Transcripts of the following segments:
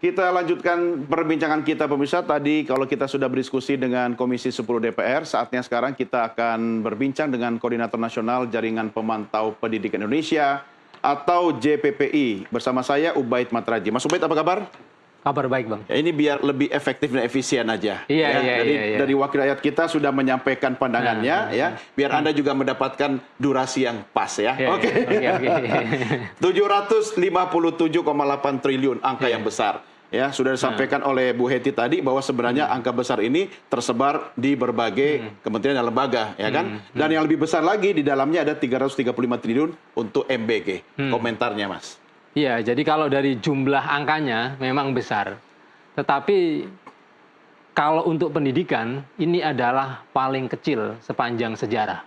Kita lanjutkan perbincangan kita pemirsa. Tadi kalau kita sudah berdiskusi dengan Komisi 10 DPR, saatnya sekarang kita akan berbincang dengan Koordinator Nasional Jaringan Pemantau Pendidikan Indonesia atau JPPI. Bersama saya Ubaid Matraji. Mas Ubaid, apa kabar? Kabar baik, Bang. Ya, ini biar lebih efektif dan efisien aja. Iya. Dari wakil rakyat kita sudah menyampaikan pandangannya, biar Anda juga mendapatkan durasi yang pas ya. Oke. 757,8 triliun, angka yang besar. Ya, sudah disampaikan oleh Bu Hetty tadi bahwa sebenarnya angka besar ini tersebar di berbagai kementerian dan lembaga, ya kan? Dan yang lebih besar lagi di dalamnya ada 335 triliun untuk MBG. Komentarnya, Mas. Iya, jadi kalau dari jumlah angkanya memang besar. Tetapi kalau untuk pendidikan ini adalah paling kecil sepanjang sejarah.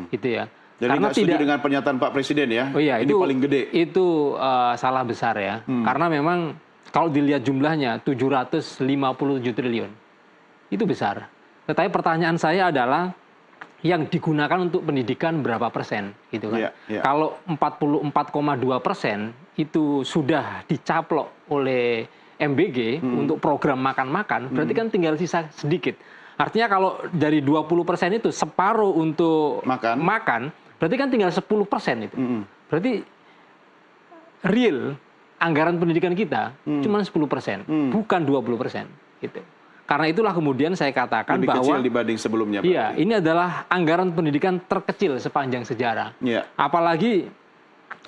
Gitu ya. Jadi nggak setuju dengan pernyataan Pak Presiden ya? Oh iya, ini itu paling gede. Itu salah besar ya. Karena memang kalau dilihat jumlahnya 757 triliun. Itu besar. Tetapi pertanyaan saya adalah yang digunakan untuk pendidikan berapa persen, gitu kan? Kalau 44,2% itu sudah dicaplok oleh MBG untuk program makan-makan, berarti kan tinggal sisa sedikit. Artinya kalau dari 20% itu separuh untuk makan, berarti kan tinggal 10% itu. Berarti real anggaran pendidikan kita cuma 10%, bukan 20%, gitu. Karena itulah kemudian saya katakan lebih bahwa kecil dibanding sebelumnya. Iya, ini adalah anggaran pendidikan terkecil sepanjang sejarah. Apalagi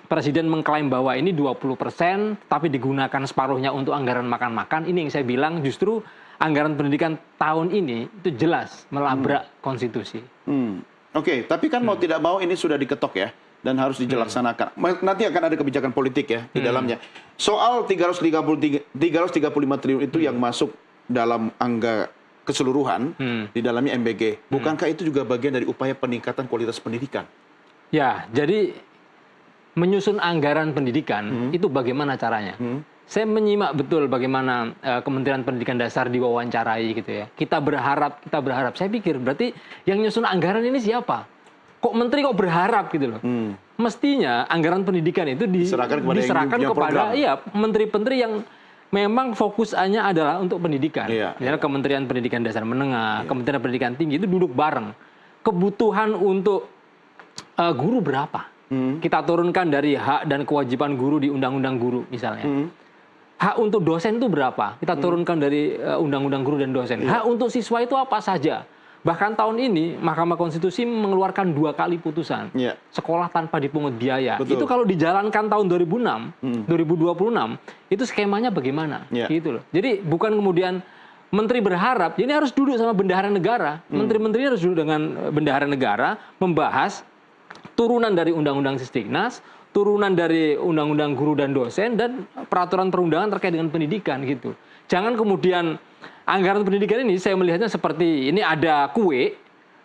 Presiden mengklaim bahwa ini 20%, tapi digunakan separuhnya untuk anggaran makan-makan. Ini yang saya bilang justru anggaran pendidikan tahun ini itu jelas melabrak konstitusi. Oke, tapi kan mau tidak mau ini sudah diketok ya. Dan harus dilaksanakan. Nanti akan ada kebijakan politik ya di dalamnya. Soal 335 triliun itu yang masuk dalam angka keseluruhan di dalamnya MBG. Bukankah itu juga bagian dari upaya peningkatan kualitas pendidikan? Ya, jadi menyusun anggaran pendidikan itu bagaimana caranya? Saya menyimak betul bagaimana Kementerian Pendidikan Dasar diwawancarai gitu ya. Kita berharap. Saya pikir berarti yang nyusun anggaran ini siapa? Kok menteri kok berharap gitu loh? Mestinya anggaran pendidikan itu diserahkan kepada menteri-menteri yang memang fokusnya adalah untuk pendidikan. Misalnya Kementerian Pendidikan Dasar Menengah, Kementerian Pendidikan Tinggi itu duduk bareng. Kebutuhan untuk guru berapa? Kita turunkan dari hak dan kewajiban guru di Undang-Undang Guru misalnya. Hak untuk dosen itu berapa? Kita turunkan dari Undang-Undang Guru dan Dosen. Hak untuk siswa itu apa saja? Bahkan tahun ini Mahkamah Konstitusi mengeluarkan 2 kali putusan. Sekolah tanpa dipungut biaya. Betul. Itu kalau dijalankan tahun 2026, itu skemanya bagaimana? Gitu loh. Jadi bukan kemudian menteri berharap, ini harus duduk sama bendahara negara. Menteri-menteri harus duduk dengan bendahara negara, membahas turunan dari Undang-Undang Sisdiknas, turunan dari Undang-Undang Guru dan Dosen, dan peraturan perundangan terkait dengan pendidikan gitu. Jangan kemudian anggaran pendidikan ini saya melihatnya seperti ini ada kue,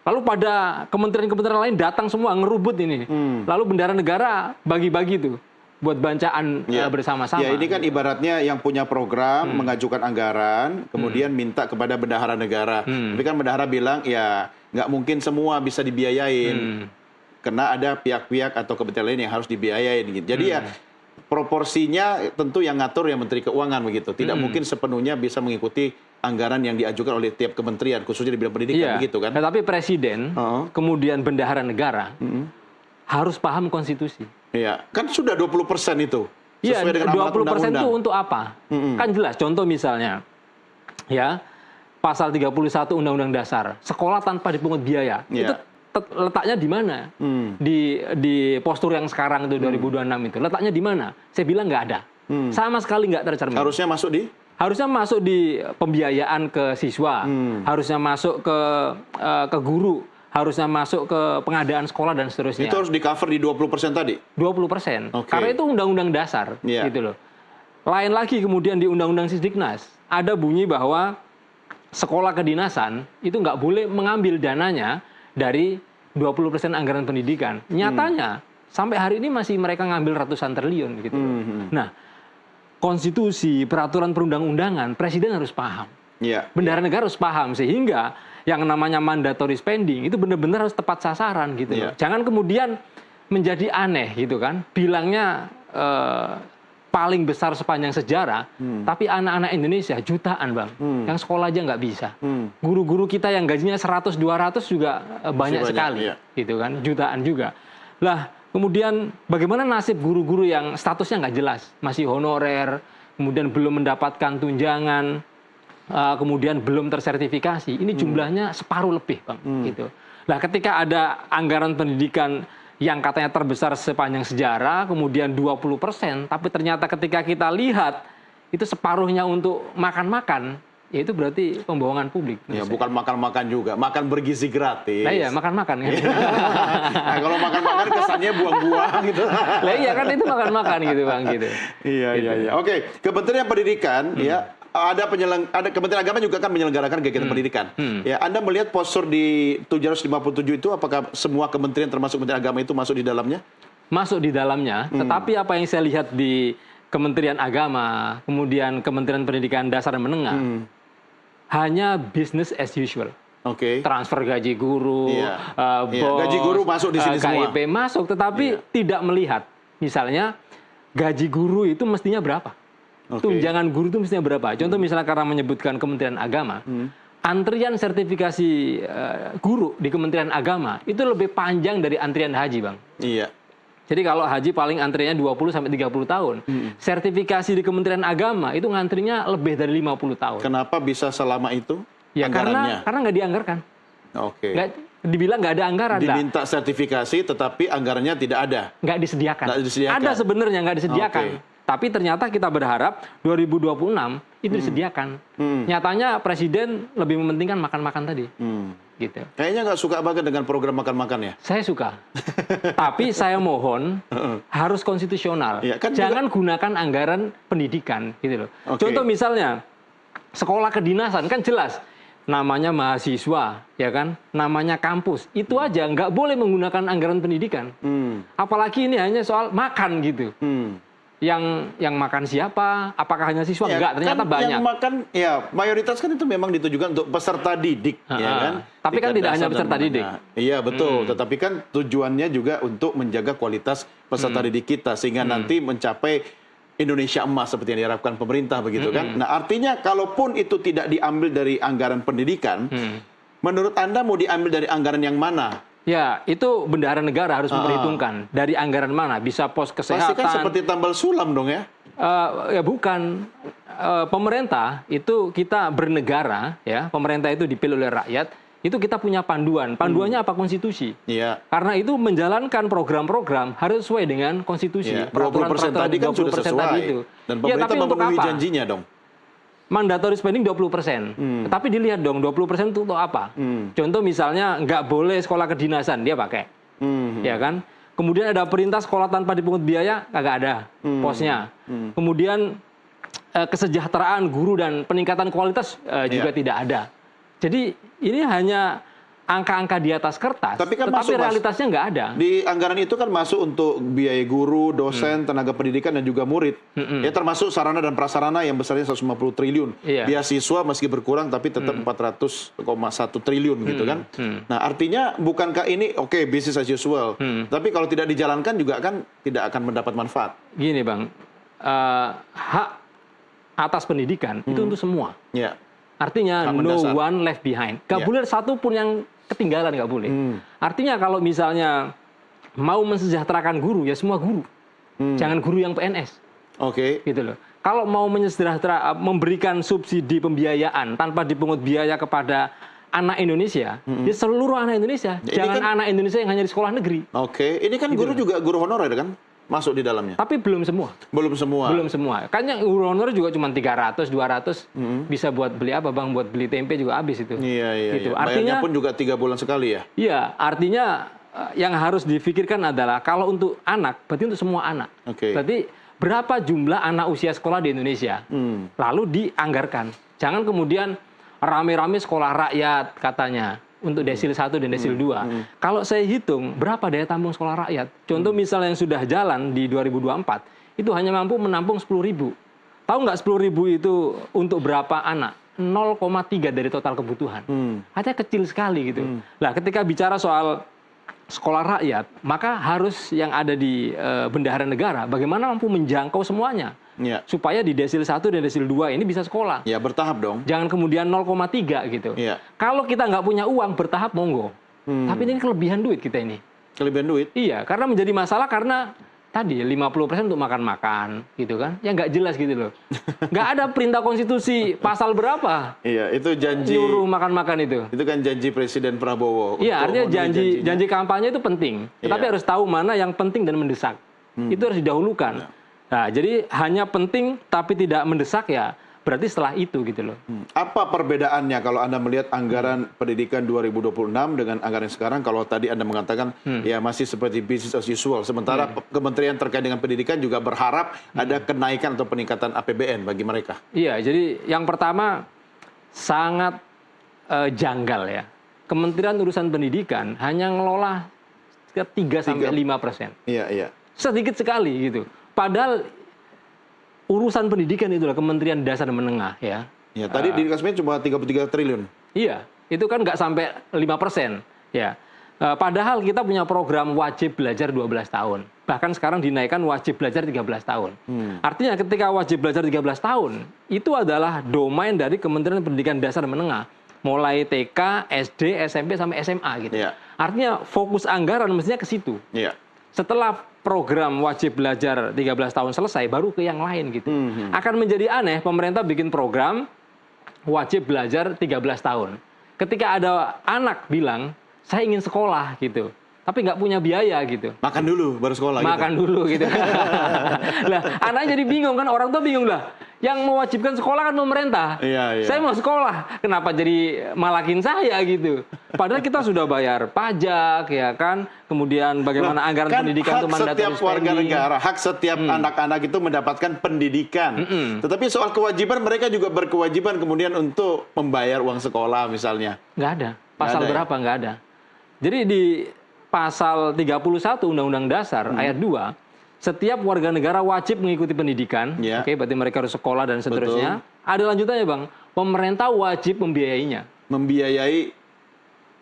lalu pada kementerian-kementerian lain datang semua ngerubut ini. Lalu bendahara negara bagi-bagi tuh buat bancaan bersama-sama. Ya, ini kan ibaratnya yang punya program mengajukan anggaran, kemudian minta kepada bendahara negara. Tapi kan bendahara bilang ya nggak mungkin semua bisa dibiayain. Karena ada pihak-pihak atau kementerian lain yang harus dibiayain gitu. Jadi ya proporsinya tentu yang ngatur yang Menteri Keuangan begitu. Tidak mungkin sepenuhnya bisa mengikuti anggaran yang diajukan oleh tiap kementerian, khususnya di bidang pendidikan begitu kan. Tetapi Presiden, kemudian bendahara negara harus paham konstitusi. Iya, kan sudah 20% itu. Iya, 20% itu untuk apa? Kan jelas, contoh misalnya, ya pasal 31 Undang-Undang Dasar, sekolah tanpa dipungut biaya. Itu letaknya di mana? Di postur yang sekarang itu 2026 itu. Letaknya di mana? Saya bilang nggak ada. Sama sekali nggak tercermin. Harusnya masuk di pembiayaan ke siswa, harusnya masuk ke guru, harusnya masuk ke pengadaan sekolah dan seterusnya. Itu harus di-cover di 20% tadi? 20%. Karena itu Undang-Undang Dasar, gitu loh. Lain lagi kemudian di Undang-Undang Sisdiknas, ada bunyi bahwa sekolah kedinasan itu nggak boleh mengambil dananya dari 20% anggaran pendidikan. Nyatanya sampai hari ini masih mereka ngambil ratusan triliun gitu. Nah, konstitusi, peraturan perundang-undangan, Presiden harus paham. Bendahara negara harus paham sehingga yang namanya mandatory spending itu benar-benar harus tepat sasaran gitu. Jangan kemudian menjadi aneh gitu kan. Bilangnya paling besar sepanjang sejarah, tapi anak-anak Indonesia jutaan, Bang, yang sekolah aja nggak bisa. Guru-guru kita yang gajinya 100-200 juga banyak sekali, gitu kan, jutaan juga. Lah, kemudian bagaimana nasib guru-guru yang statusnya nggak jelas, masih honorer, kemudian belum mendapatkan tunjangan, kemudian belum tersertifikasi, ini jumlahnya separuh lebih, Bang, gitu. Nah, ketika ada anggaran pendidikan yang katanya terbesar sepanjang sejarah, kemudian 20%, tapi ternyata ketika kita lihat itu separuhnya untuk makan-makan, ya itu berarti pembohongan publik. Ya, bukan makan-makan juga, makan bergizi gratis. Nah iya, makan-makan kan. Nah, kalau makan-makan kesannya buang-buang gitu. Lah iya kan itu makan-makan gitu, Bang, gitu. Iya, iya, iya. Oke, Kementerian Pendidikan ya ada Kementerian Agama juga kan menyelenggarakan kegiatan pendidikan. Ya, Anda melihat postur di 757 itu apakah semua kementerian termasuk Kementerian Agama itu masuk di dalamnya? Masuk di dalamnya, tetapi apa yang saya lihat di Kementerian Agama, kemudian Kementerian Pendidikan Dasar dan Menengah, hanya business as usual. Oke. Transfer gaji guru, bos, gaji guru masuk di sini semua. KIP masuk, tetapi tidak melihat, misalnya gaji guru itu mestinya berapa? Tunjangan guru itu mestinya berapa? Contoh misalnya karena menyebutkan Kementerian Agama, antrian sertifikasi guru di Kementerian Agama itu lebih panjang dari antrian haji, Bang. Iya. Jadi kalau haji paling antriannya 20-30 tahun. Sertifikasi di Kementerian Agama itu ngantrinya lebih dari 50 tahun. Kenapa bisa selama itu? Ya karena nggak dianggarkan. Oke. Dibilang nggak ada anggaran. Diminta sertifikasi tetapi anggarannya tidak ada. Nggak disediakan. Nggak disediakan. Ada sebenarnya nggak disediakan. Tapi ternyata kita berharap 2026 itu disediakan. Nyatanya Presiden lebih mementingkan makan-makan tadi. Gitu. Kayaknya nggak suka banget dengan program makan-makan ya? Saya suka. Tapi saya mohon harus konstitusional. Ya, kan jangan gunakan anggaran pendidikan. Gitu loh. Okay. Contoh misalnya, sekolah kedinasan kan jelas. Namanya mahasiswa, ya kan? Namanya kampus. Itu aja nggak boleh menggunakan anggaran pendidikan. Apalagi ini hanya soal makan gitu. Yang makan siapa? Apakah hanya siswa? Ya, enggak, ternyata kan banyak. Yang makan, ya mayoritas kan itu memang ditujukan untuk peserta didik, ya kan? Tapi kan tidak hanya peserta didik. Iya betul, tetapi kan tujuannya juga untuk menjaga kualitas peserta didik kita sehingga nanti mencapai Indonesia emas seperti yang diharapkan pemerintah begitu kan? Nah artinya kalaupun itu tidak diambil dari anggaran pendidikan, menurut Anda mau diambil dari anggaran yang mana? Ya, itu bendahara negara harus memperhitungkan dari anggaran mana, bisa pos kesehatan. Pasti kan seperti tambal sulam dong ya? Ya bukan. Pemerintah itu kita bernegara, ya. Pemerintah itu dipilih oleh rakyat. Itu kita punya panduan. Panduannya apa? Konstitusi. Iya. Karena itu menjalankan program-program harus sesuai dengan konstitusi. Ya, 20% tadi kan sudah sesuai. itu. Dan pemerintah tapi memenuhi janjinya dong. Mandatory spending 20%. Tapi dilihat dong 20% itu untuk apa? Contoh misalnya nggak boleh sekolah kedinasan, dia pakai. Ya kan? Kemudian ada perintah sekolah tanpa dipungut biaya, kagak ada posnya. Kemudian kesejahteraan guru dan peningkatan kualitas juga tidak ada. Jadi ini hanya angka-angka di atas kertas, tapi kan tetapi realitasnya nggak ada. Di anggaran itu kan masuk untuk biaya guru, dosen, tenaga pendidikan, dan juga murid. Ya termasuk sarana dan prasarana yang besarnya 150 triliun. Beasiswa meski berkurang tapi tetap 400,1 triliun gitu kan. Nah artinya bukankah ini oke, business as usual. Tapi kalau tidak dijalankan juga kan tidak akan mendapat manfaat. Gini Bang, hak atas pendidikan itu untuk semua. Ya. Artinya no one left behind. Gak boleh satu pun yang ketinggalan, nggak boleh. Artinya kalau misalnya mau mensejahterakan guru, ya semua guru. Jangan guru yang PNS. Oke. Gitu loh. Kalau mau memberikan subsidi pembiayaan tanpa dipungut biaya kepada anak Indonesia, ya seluruh anak Indonesia. Ya, jangan kan, anak Indonesia yang hanya di sekolah negeri. Oke. Ini kan gitu guru juga guru honorer kan? Masuk di dalamnya. Tapi belum semua. Belum semua. Belum semua. Kan yang guru honorer juga cuma 300, 200. Bisa buat beli apa Bang? Buat beli tempe juga habis itu. Iya, iya. Gitu. Iya. Bayarnya pun juga 3 bulan sekali ya? Iya. Artinya yang harus difikirkan adalah kalau untuk anak, berarti untuk semua anak. Berarti berapa jumlah anak usia sekolah di Indonesia? Lalu dianggarkan. Jangan kemudian rame-rame sekolah rakyat katanya. Untuk desil 1 dan desil 2. Kalau saya hitung, berapa daya tampung sekolah rakyat? Contoh misalnya yang sudah jalan di 2024, itu hanya mampu menampung 10.000. Tahu nggak 10.000 itu untuk berapa anak? 0,3 dari total kebutuhan. Artinya kecil sekali gitu. Nah, ketika bicara soal sekolah rakyat, maka harus yang ada di bendahara negara, bagaimana mampu menjangkau semuanya. Iya. supaya di desil 1 dan desil 2 ini bisa sekolah. Ya, bertahap dong. Jangan kemudian 0,3 gitu. Iya. Kalau kita nggak punya uang, bertahap monggo. Tapi ini kelebihan duit kita ini. Kelebihan duit. Iya, karena menjadi masalah karena tadi 50% untuk makan-makan gitu kan. Ya nggak jelas gitu loh. Nggak ada perintah konstitusi pasal berapa Iya, itu janji. nyuruh makan-makan itu. Itu kan janji Presiden Prabowo. Iya, untuk artinya memenuhi janji kampanye itu penting. Tetapi Iya. harus tahu mana yang penting dan mendesak. Itu harus didahulukan. Nah, jadi hanya penting tapi tidak mendesak ya berarti setelah itu gitu loh. Apa perbedaannya kalau Anda melihat anggaran pendidikan 2026 dengan anggaran sekarang? Kalau tadi Anda mengatakan ya masih seperti business as usual. Sementara kementerian terkait dengan pendidikan juga berharap ada kenaikan atau peningkatan APBN bagi mereka. Iya, jadi yang pertama sangat janggal ya. Kementerian Urusan Pendidikan hanya ngelola 3-5%. Iya, iya. Sedikit sekali gitu. Padahal urusan pendidikan itulah Kementerian Dasar dan Menengah ya. Ya, tadi di Kasmen cuma 33 triliun. Iya, itu kan nggak sampai 5%. Ya. Padahal kita punya program wajib belajar 12 tahun. Bahkan sekarang dinaikkan wajib belajar 13 tahun. Artinya ketika wajib belajar 13 tahun, itu adalah domain dari Kementerian Pendidikan Dasar dan Menengah. Mulai TK, SD, SMP, sampai SMA gitu. Iya. Artinya fokus anggaran mestinya ke situ. Iya. Setelah program wajib belajar 13 tahun selesai, baru ke yang lain gitu. Akan menjadi aneh, pemerintah bikin program wajib belajar 13 tahun. Ketika ada anak bilang, saya ingin sekolah gitu, tapi nggak punya biaya gitu. Makan dulu, baru sekolah. Makan dulu gitu. Lah, anaknya jadi bingung kan, orang tua bingung lah. Yang mewajibkan sekolah kan pemerintah. Iya, iya. Saya mau sekolah, kenapa jadi malakin saya gitu? Padahal kita sudah bayar pajak, ya kan? Kemudian bagaimana anggaran Kan pendidikan itu hak mandatory setiap warga spending. negara, hak setiap anak-anak itu mendapatkan pendidikan. Tetapi soal kewajiban, mereka juga berkewajiban kemudian untuk membayar uang sekolah misalnya. Nggak ada. Pasal ada ya? berapa? Nggak ada. Jadi di pasal 31 Undang-Undang Dasar ayat 2, setiap warga negara wajib mengikuti pendidikan. Ya. Oke, berarti mereka harus sekolah dan seterusnya. Ada lanjutannya, Bang. Pemerintah wajib membiayainya. Membiayai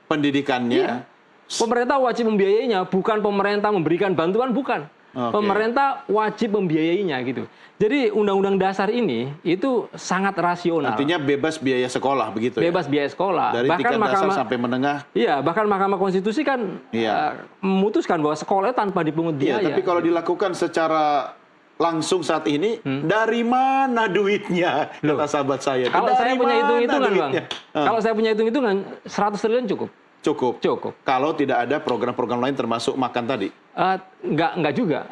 pendidikannya. Iya. Pemerintah wajib membiayainya, bukan pemerintah memberikan bantuan, bukan. Oke. Pemerintah wajib membiayainya gitu. Jadi Undang-Undang Dasar ini itu sangat rasional. Artinya bebas biaya sekolah begitu Bebas biaya sekolah. ya? Dari tingkat dasar sampai menengah. Iya, bahkan Mahkamah Konstitusi kan Iya. memutuskan bahwa sekolah tanpa dipungut Iya, biaya. tapi kalau dilakukan secara langsung saat ini, dari mana duitnya? Kata sahabat saya. Kalau saya Dari punya mana hitung-hitungan, Bang. duitnya? Kalau saya punya hitung-hitungan, 100 triliun cukup. Cukup. Cukup. Kalau tidak ada program-program lain termasuk makan tadi. Enggak juga.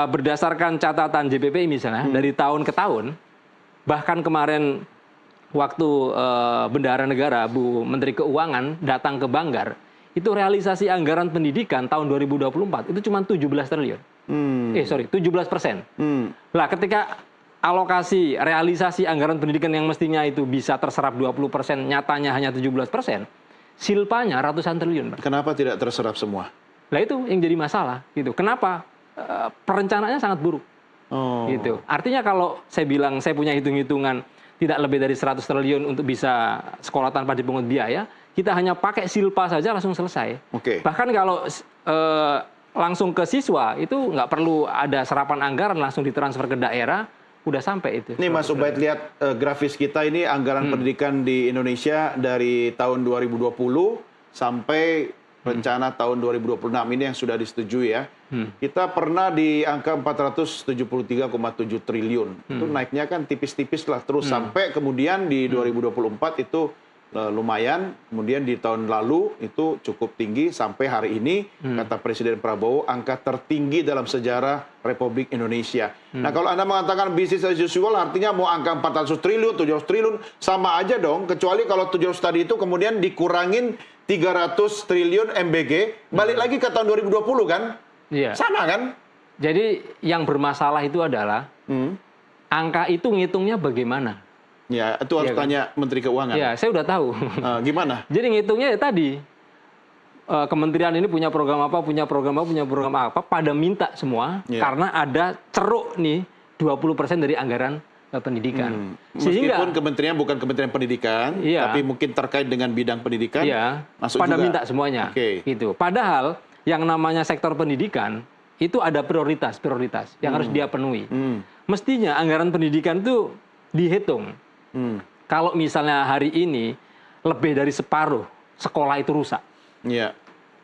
Berdasarkan catatan JPPI misalnya, dari tahun ke tahun, bahkan kemarin waktu Bendahara Negara, Bu Menteri Keuangan datang ke Banggar, itu realisasi anggaran pendidikan tahun 2024 itu cuma 17 triliun. 17%. Lah ketika alokasi realisasi anggaran pendidikan yang mestinya itu bisa terserap 20%, nyatanya hanya 17%, silpanya ratusan triliun. Kenapa tidak terserap semua? Lah itu yang jadi masalah gitu. Kenapa? Perencanaannya sangat buruk. Oh. Gitu. Artinya kalau saya bilang saya punya hitung-hitungan tidak lebih dari 100 triliun untuk bisa sekolah tanpa dipungut biaya, kita hanya pakai silpa saja langsung selesai. Oke. Bahkan kalau langsung ke siswa itu nggak perlu ada serapan anggaran, langsung ditransfer ke daerah, udah sampai itu. Ini Mas Ubaid lihat grafis kita ini anggaran pendidikan di Indonesia dari tahun 2020 sampai rencana tahun 2026 ini yang sudah disetujui ya. Kita pernah di angka 473,7 triliun. Itu naiknya kan tipis-tipis lah terus sampai kemudian di 2024 itu lumayan. Kemudian di tahun lalu itu cukup tinggi sampai hari ini kata Presiden Prabowo angka tertinggi dalam sejarah Republik Indonesia. Nah, kalau Anda mengatakan business as usual artinya mau angka 400 triliun, 700 triliun sama aja dong, kecuali kalau 700 tadi itu kemudian dikurangin 300 triliun MBG, balik lagi ke tahun 2020 kan? Iya. Sama kan? Jadi yang bermasalah itu adalah angka itu ngitungnya bagaimana? Ya, itu harus Iya kan? tanya Menteri Keuangan. Ya, saya udah tahu. Gimana? Jadi ngitungnya ya tadi, kementerian ini punya program apa, punya program apa, pada minta semua, karena ada ceruk nih 20% dari anggaran pendidikan. Meskipun kementerian bukan Kementerian Pendidikan, tapi mungkin terkait dengan bidang pendidikan, masuk pada juga. minta semuanya. Oke. Gitu. Padahal yang namanya sektor pendidikan itu ada prioritas yang harus dia penuhi. mestinya anggaran pendidikan itu dihitung. Kalau misalnya hari ini lebih dari separuh sekolah itu rusak,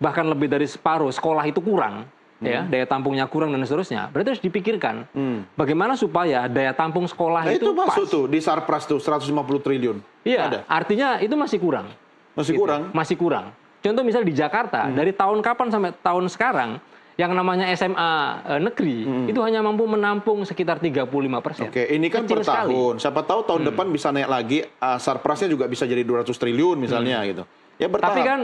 bahkan lebih dari separuh sekolah itu kurang, ya daya tampungnya kurang dan seterusnya, berarti harus dipikirkan bagaimana supaya daya tampung sekolah itu pas. Masuk tuh di Sarpras tuh 150 triliun. Iya, artinya itu masih kurang. Masih kurang? Masih kurang. Contoh misalnya di Jakarta, dari tahun kapan sampai tahun sekarang, yang namanya SMA negeri itu hanya mampu menampung sekitar 35%. Oke, ini kan per tahun. Siapa tahu tahun depan bisa naik lagi, Sarprasnya juga bisa jadi 200 triliun misalnya gitu. Ya bertahap. Tapi kan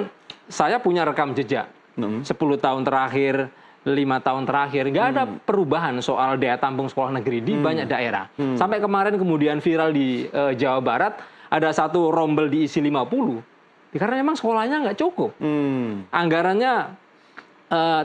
saya punya rekam jejak. 10 tahun terakhir, 5 tahun terakhir, nggak ada perubahan soal daya tampung sekolah negeri di banyak daerah. Sampai kemarin kemudian viral di Jawa Barat, ada satu rombel diisi 50. Karena memang sekolahnya nggak cukup. Anggarannya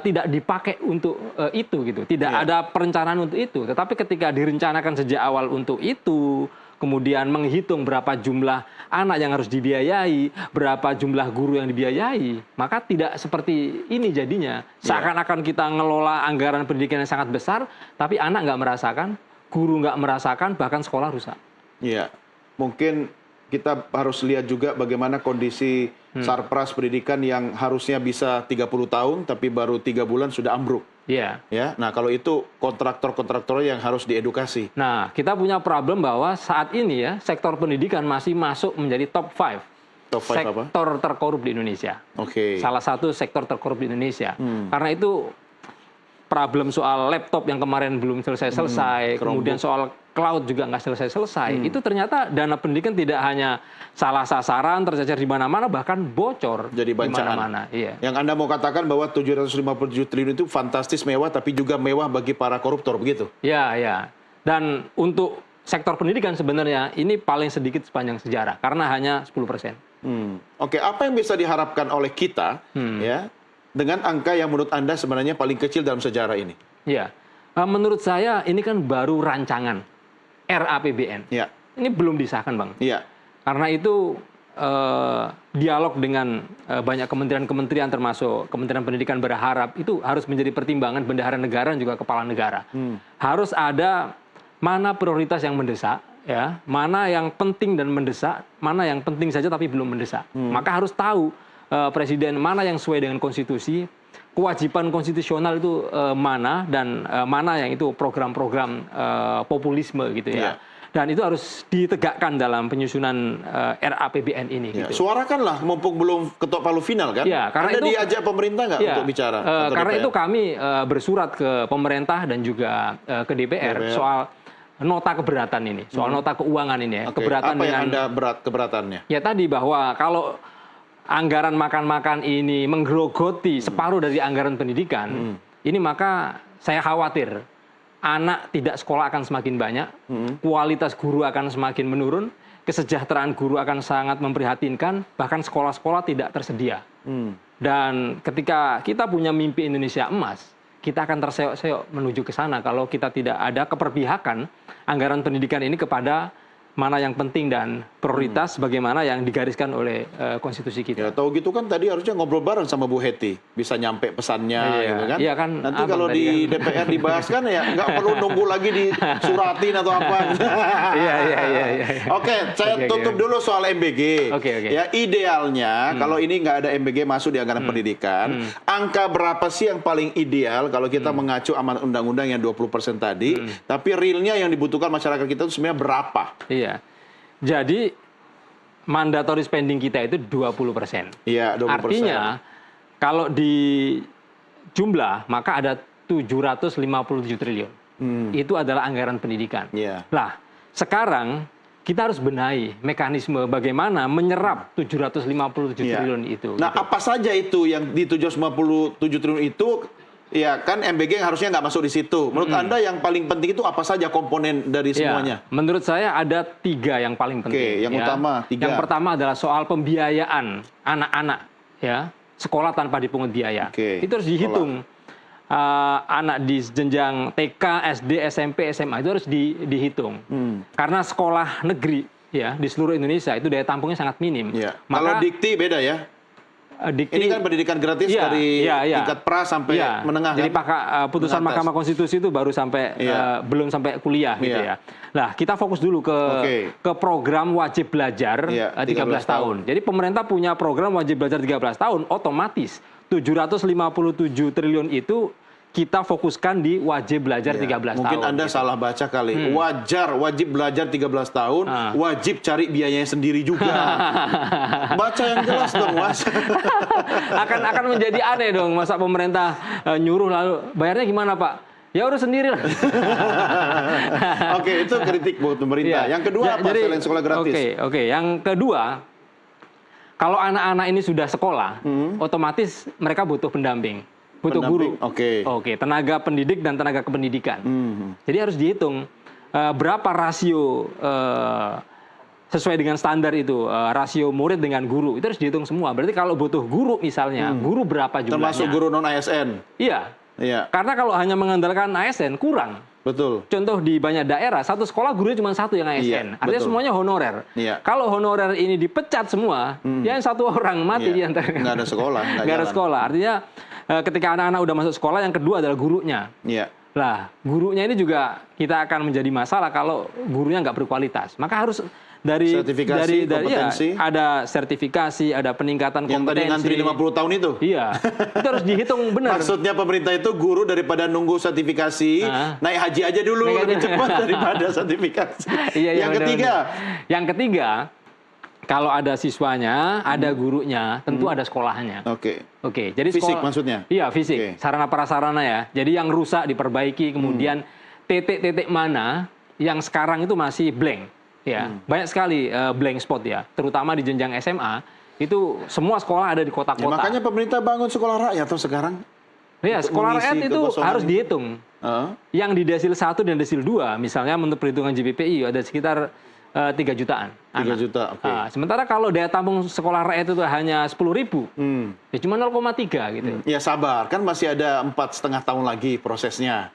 tidak dipakai untuk itu gitu, tidak ada perencanaan untuk itu. Tetapi ketika direncanakan sejak awal untuk itu, kemudian menghitung berapa jumlah anak yang harus dibiayai, berapa jumlah guru yang dibiayai, maka tidak seperti ini jadinya. Seakan-akan kita ngelola anggaran pendidikan yang sangat besar, tapi anak nggak merasakan, guru nggak merasakan, bahkan sekolah rusak. Iya, mungkin kita harus lihat juga bagaimana kondisi Sarpras pendidikan yang harusnya bisa 30 tahun tapi baru 3 bulan sudah ambruk. Iya. Ya, nah kalau itu kontraktor-kontraktor yang harus diedukasi. Nah, kita punya problem bahwa saat ini ya sektor pendidikan masih masuk menjadi top 5. Top 5 apa? Sektor terkorup di Indonesia. Oke. Salah satu sektor terkorup di Indonesia. Karena itu problem soal laptop yang kemarin belum selesai-selesai, kemudian soal cloud juga nggak selesai-selesai. Itu ternyata dana pendidikan tidak hanya salah sasaran, tercecer di mana-mana, bahkan bocor jadi di mana-mana. Iya. Yang Anda mau katakan bahwa 757 triliun itu fantastis mewah, tapi juga mewah bagi para koruptor, begitu? Ya, ya. Dan untuk sektor pendidikan sebenarnya ini paling sedikit sepanjang sejarah, karena hanya 10%. Oke, apa yang bisa diharapkan oleh kita ya dengan angka yang menurut Anda sebenarnya paling kecil dalam sejarah ini? Ya, menurut saya ini kan baru rancangan RAPBN. Ya. Ini belum disahkan, Bang. Iya. Karena itu dialog dengan banyak kementerian-kementerian termasuk Kementerian Pendidikan berharap itu harus menjadi pertimbangan bendahara negara dan juga kepala negara. Harus ada mana prioritas yang mendesak, ya, mana yang penting dan mendesak, mana yang penting saja tapi belum mendesak. Maka harus tahu presiden mana yang sesuai dengan konstitusi, kewajiban konstitusional itu mana, dan mana yang itu program-program populisme gitu ya. Dan itu harus ditegakkan dalam penyusunan RAPBN ini. Gitu. Suarakanlah, mumpung belum ketok palu final kan? Ya, karena Anda itu diajak pemerintah nggak untuk bicara? Karena itu kami bersurat ke pemerintah dan juga ke DPR soal nota keberatan ini, soal nota keuangan ini ya. Keberatan apa dengan, yang Anda keberatannya? Ya tadi bahwa kalau anggaran makan-makan ini menggerogoti separuh dari anggaran pendidikan, ini maka saya khawatir anak tidak sekolah akan semakin banyak, kualitas guru akan semakin menurun, kesejahteraan guru akan sangat memprihatinkan, bahkan sekolah-sekolah tidak tersedia. Dan ketika kita punya mimpi Indonesia emas, kita akan terseok-seok menuju ke sana kalau kita tidak ada keperpihakan anggaran pendidikan ini kepada mana yang penting dan prioritas bagaimana yang digariskan oleh konstitusi kita. Ya, tahu gitu kan tadi harusnya ngobrol bareng sama Bu Heti, bisa nyampe pesannya gitu kan. Iya kan. Nanti kalau di DPR dibahas kan ya nggak perlu nunggu lagi disuratin atau apa. Iya. Oke, saya tutup dulu soal MBG. Oke. Ya, idealnya kalau ini nggak ada MBG masuk di anggaran pendidikan, angka berapa sih yang paling ideal kalau kita mengacu amanat undang-undang yang 20% tadi, tapi realnya yang dibutuhkan masyarakat kita itu sebenarnya berapa? Iya. Jadi mandatory spending kita itu 20%. Iya, 20%. Artinya kalau di jumlah maka ada 757 triliun. Itu adalah anggaran pendidikan. Lah, sekarang kita harus benahi mekanisme bagaimana menyerap 757 triliun itu. Nah, apa saja itu yang di 757 triliun itu? Ya kan MBG harusnya nggak masuk di situ. Menurut Anda yang paling penting itu apa saja komponen dari semuanya? Menurut saya ada 3 yang paling penting. Yang utama 3. Yang pertama adalah soal pembiayaan anak-anak, ya, sekolah tanpa dipungut biaya. Itu harus dihitung. Anak di jenjang TK, SD, SMP, SMA itu harus dihitung. Karena sekolah negeri ya di seluruh Indonesia itu daya tampungnya sangat minim. Kalau dikti beda ya? Ini kan pendidikan gratis dari tingkat pra sampai menengah. Jadi putusan Mahkamah Konstitusi itu baru sampai belum sampai kuliah gitu ya. Nah, kita fokus dulu ke program wajib belajar 13 tahun. Jadi pemerintah punya program wajib belajar 13 tahun, otomatis 757 triliun itu kita fokuskan di wajib belajar 13 tahun. Mungkin Anda salah baca kali. Wajib belajar 13 tahun, wajib cari biayanya sendiri juga. Baca yang jelas dong, Mas. akan menjadi aneh dong, masa pemerintah nyuruh lalu bayarnya gimana, Pak? Ya urus sendiri lah. Oke, itu kritik buat pemerintah. Yang kedua apa selain sekolah gratis? Oke. Yang kedua, kalau anak-anak ini sudah sekolah, otomatis mereka butuh pendamping. Butuh guru. Oke, tenaga pendidik dan tenaga kependidikan. Jadi harus dihitung berapa rasio sesuai dengan standar itu, rasio murid dengan guru. Itu harus dihitung semua. Berarti kalau butuh guru misalnya, guru berapa jumlahnya? Termasuk guru non-ASN? Iya. Karena kalau hanya mengandalkan ASN, kurang. Betul. Contoh di banyak daerah, satu sekolah gurunya cuma satu yang ASN. Artinya semuanya honorer. Kalau honorer ini dipecat semua, ya satu orang mati di antara. Nggak ada sekolah. Nggak ada sekolah. Artinya ketika anak-anak udah masuk sekolah, yang kedua adalah gurunya. Lah, gurunya ini juga kita akan menjadi masalah kalau gurunya nggak berkualitas. Maka harus dari kompetensi, ada sertifikasi, ada peningkatan kompetensi. Yang tadi ngantri 50 tahun itu? Iya, itu harus dihitung benar. Maksudnya pemerintah itu guru daripada nunggu sertifikasi, naik haji aja dulu, lebih cepat daripada sertifikasi. Yang ketiga, kalau ada siswanya, ada gurunya, tentu ada sekolahnya. Jadi fisik maksudnya? Iya, fisik. Sarana prasarana ya. Jadi yang rusak diperbaiki, kemudian titik-titik mana yang sekarang itu masih blank. Banyak sekali blank spot ya, terutama di jenjang SMA. Itu semua sekolah ada di kota-kota. Makanya pemerintah bangun sekolah rakyat tuh sekarang. Sekolah rakyat itu harus dihitung. Yang di desil 1 dan desil 2, misalnya menurut perhitungan JPPI ada sekitar 3 jutaan. 3 juta, sementara kalau daya tampung sekolah rakyat itu hanya 10.000, ya cuma 0,3 gitu. Ya sabar, kan masih ada 4,5 tahun lagi prosesnya.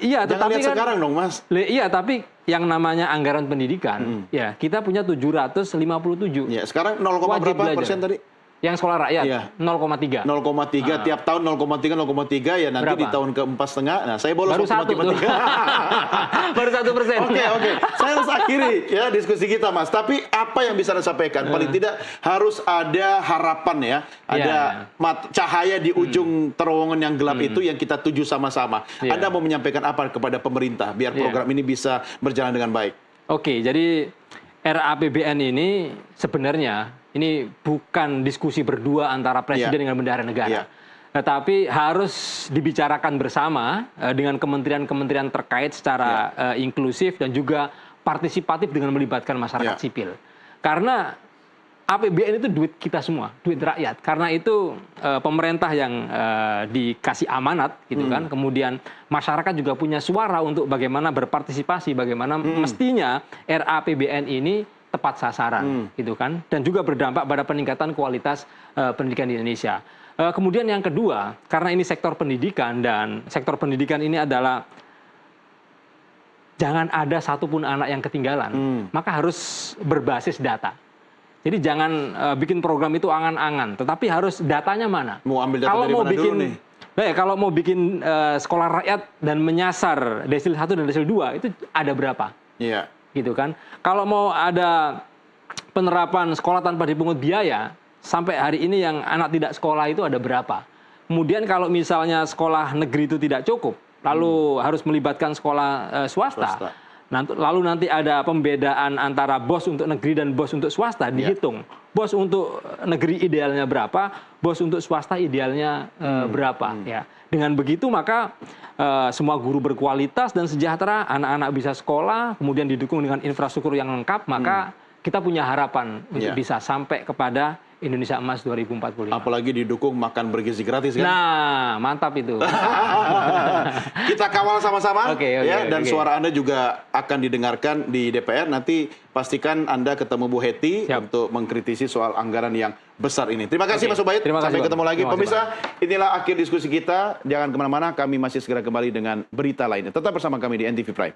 Tetapi lihat sekarang dong, Mas. Iya, tapi yang namanya anggaran pendidikan, ya kita punya 757. Ya, sekarang 0, berapa persen tadi? Yang sekolah rakyat 0,3. 0,3 tiap tahun 0,3 ya nanti. Berapa? Di tahun ke-4,5. Nah, saya bolos baru 1 baru 1%. Oke. Saya harus akhiri ya diskusi kita, Mas. Tapi apa yang bisa Anda sampaikan? Paling tidak harus ada harapan ya. Ada cahaya di ujung terowongan yang gelap itu yang kita tuju sama-sama. Anda mau menyampaikan apa kepada pemerintah biar program ini bisa berjalan dengan baik? Oke, jadi RAPBN ini sebenarnya ini bukan diskusi berdua antara presiden dengan bendahara negara. Tetapi harus dibicarakan bersama dengan kementerian-kementerian terkait secara inklusif dan juga partisipatif dengan melibatkan masyarakat sipil. Karena APBN itu duit kita semua, duit rakyat. Karena itu pemerintah yang dikasih amanat gitu kan. Kemudian masyarakat juga punya suara untuk bagaimana berpartisipasi, bagaimana mestinya RAPBN ini tepat sasaran gitu kan, dan juga berdampak pada peningkatan kualitas pendidikan di Indonesia. Kemudian yang kedua, karena ini sektor pendidikan dan sektor pendidikan ini adalah jangan ada satupun anak yang ketinggalan, maka harus berbasis data. Jadi jangan bikin program itu angan-angan, tetapi harus datanya mana. Mau ambil data dari mana dulu nih? Kalau mau bikin sekolah rakyat dan menyasar desil 1 dan desil 2 itu ada berapa? Gitu kan. Kalau mau ada penerapan sekolah tanpa dipungut biaya, sampai hari ini yang anak tidak sekolah itu ada berapa? Kemudian kalau misalnya sekolah negeri itu tidak cukup, lalu harus melibatkan sekolah swasta. Lalu nanti ada pembedaan antara bos untuk negeri dan bos untuk swasta, dihitung. Bos untuk negeri idealnya berapa, bos untuk swasta idealnya berapa. Dengan begitu maka semua guru berkualitas dan sejahtera, anak-anak bisa sekolah, kemudian didukung dengan infrastruktur yang lengkap, maka kita punya harapan untuk bisa sampai kepada Indonesia Emas 2045. Apalagi didukung makan bergizi gratis kan? Nah, mantap itu. Kita kawal sama-sama dan suara Anda juga akan didengarkan di DPR. Nanti pastikan Anda ketemu Bu Hetty untuk mengkritisi soal anggaran yang besar ini. Terima kasih Mas Ubaid. Sampai ketemu lagi. Pemirsa, inilah akhir diskusi kita. Jangan kemana-mana, kami masih segera kembali dengan berita lainnya. Tetap bersama kami di NTV Prime.